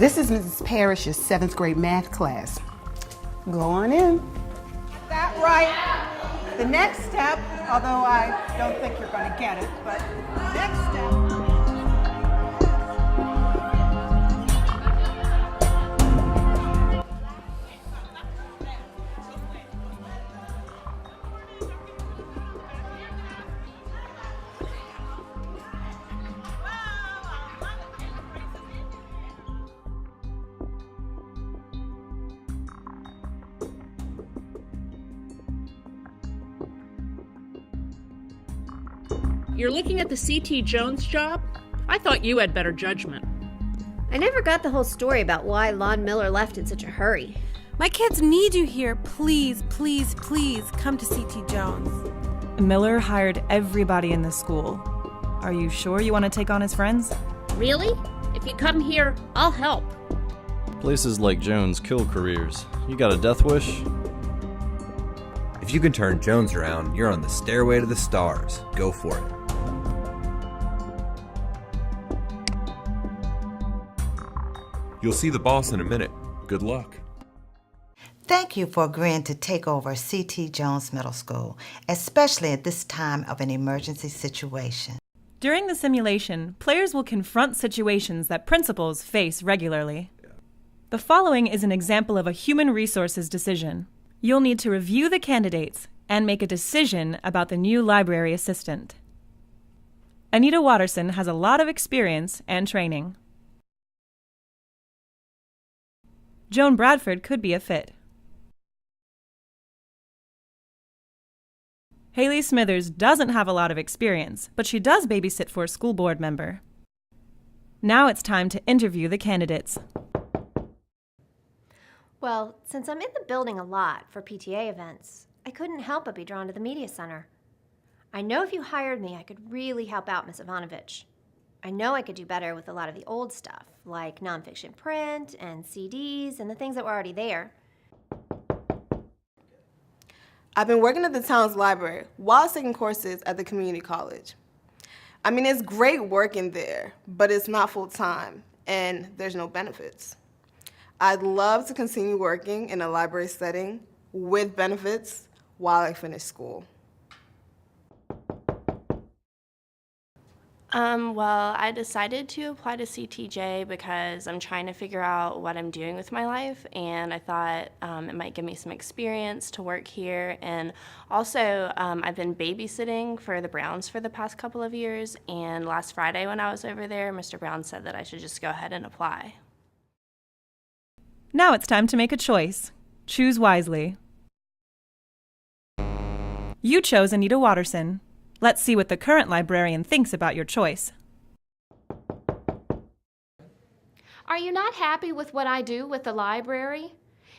This is Mrs. Parrish's 7th grade math class. Go on in. That right. The next step, although I don't think you're going to get it, but the next step. You're looking at the C.T. Jones job? I thought you had better judgment. I never got the whole story about why Lon Miller left in such a hurry. My kids need you here. Please, please, please come to C.T. Jones. Miller hired everybody in the school. Are you sure you want to take on his friends? Really? If you come here, I'll help. Places like Jones kill careers. You got a death wish? If you can turn Jones around, you're on the stairway to the stars. Go for it. You'll see the boss in a minute. Good luck. Thank you for agreeing to take over C.T. Jones Middle School, especially at this time of an emergency situation. During the simulation, players will confront situations that principals face regularly. The following is an example of a human resources decision. You'll need to review the candidates and make a decision about the new library assistant. Anita Watterson has a lot of experience and training. Joan Bradford could be a fit. Haley Smithers doesn't have a lot of experience, but she does babysit for a school board member. Now it's time to interview the candidates. Well, since I'm in the building a lot for PTA events, I couldn't help but be drawn to the media center. I know if you hired me, I could really help out Miss Ivanovich. I know I could do better with a lot of the old stuff, like nonfiction print and CDs and the things that were already there. I've been working at the town's library while taking courses at the community college. I mean, it's great working there, but it's not full-time, and there's no benefits. I'd love to continue working in a library setting with benefits while I finish school. Well, I decided to apply to CTJ because I'm trying to figure out what I'm doing with my life, and I thought it might give me some experience to work here. And also, I've been babysitting for the Browns for the past couple of years, and last Friday when I was over there, Mr. Brown said that I should just go ahead and apply. Now it's time to make a choice. Choose wisely. You chose Anita Watterson. Let's see what the current librarian thinks about your choice. Are you not happy with what I do with the library?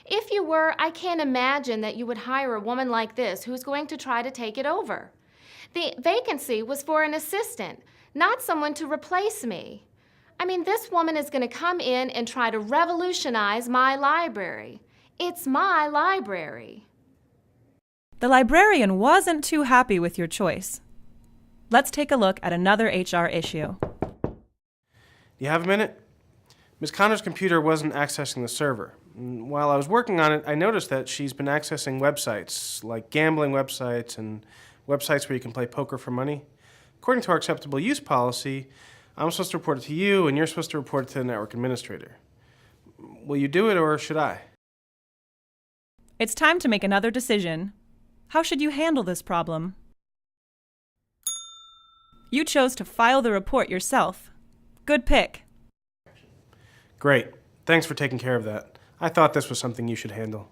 If you were, I can't imagine that you would hire a woman like this who's going to try to take it over. The vacancy was for an assistant, not someone to replace me. I mean, this woman is going to come in and try to revolutionize my library. It's my library. The librarian wasn't too happy with your choice. Let's take a look at another HR issue. You have a minute? Ms. Connor's computer wasn't accessing the server. While I was working on it, I noticed that she's been accessing websites, like gambling websites and websites where you can play poker for money. According to our acceptable use policy, I'm supposed to report it to you, and you're supposed to report it to the network administrator. Will you do it, or should I? It's time to make another decision. How should you handle this problem? You chose to file the report yourself. Good pick. Great. Thanks for taking care of that. I thought this was something you should handle.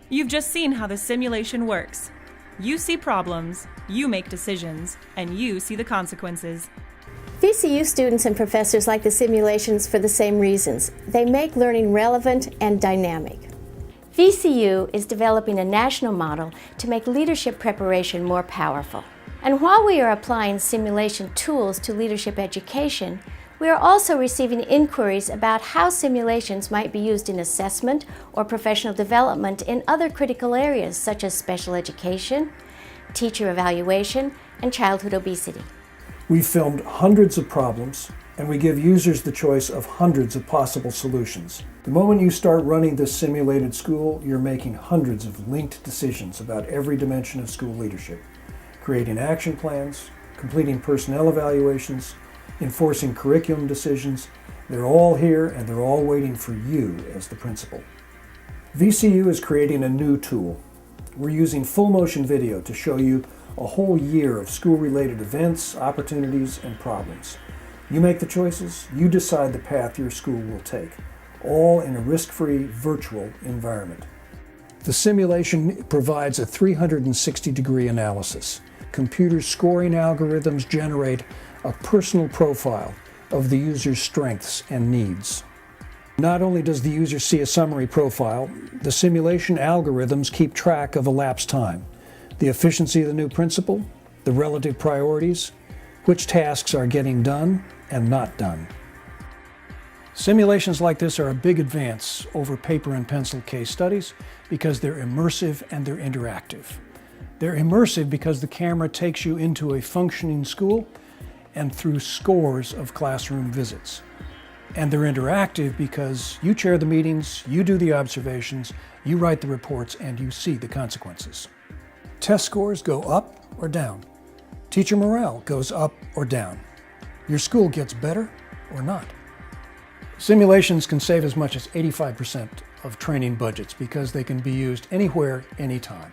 You've just seen how the simulation works. You see problems, you make decisions, and you see the consequences. VCU students and professors like the simulations for the same reasons. They make learning relevant and dynamic. VCU is developing a national model to make leadership preparation more powerful. And while we are applying simulation tools to leadership education, we are also receiving inquiries about how simulations might be used in assessment or professional development in other critical areas such as special education, teacher evaluation, and childhood obesity. We filmed hundreds of problems and we give users the choice of hundreds of possible solutions. The moment you start running this simulated school, you're making hundreds of linked decisions about every dimension of school leadership, creating action plans, completing personnel evaluations, enforcing curriculum decisions. They're all here and they're all waiting for you as the principal. VCU is creating a new tool. We're using full motion video to show you a whole year of school-related events, opportunities, and problems. You make the choices, you decide the path your school will take, all in a risk-free virtual environment. The simulation provides a 360-degree analysis. Computer scoring algorithms generate a personal profile of the user's strengths and needs. Not only does the user see a summary profile, the simulation algorithms keep track of elapsed time, the efficiency of the new principal, the relative priorities, which tasks are getting done and not done. Simulations like this are a big advance over paper and pencil case studies because they're immersive and they're interactive. They're immersive because the camera takes you into a functioning school and through scores of classroom visits. And they're interactive because you chair the meetings, you do the observations, you write the reports, and you see the consequences. Test scores go up or down. Teacher morale goes up or down. Your school gets better or not. Simulations can save as much as 85% of training budgets because they can be used anywhere, anytime.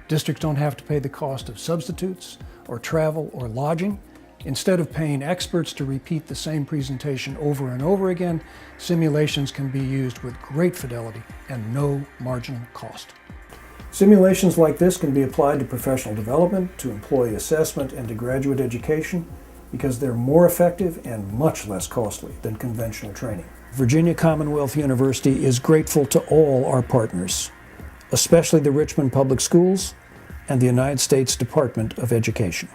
Districts don't have to pay the cost of substitutes or travel or lodging. Instead of paying experts to repeat the same presentation over and over again, simulations can be used with great fidelity and no marginal cost. Simulations like this can be applied to professional development, to employee assessment, and to graduate education because they're more effective and much less costly than conventional training. Virginia Commonwealth University is grateful to all our partners, especially the Richmond Public Schools and the United States Department of Education.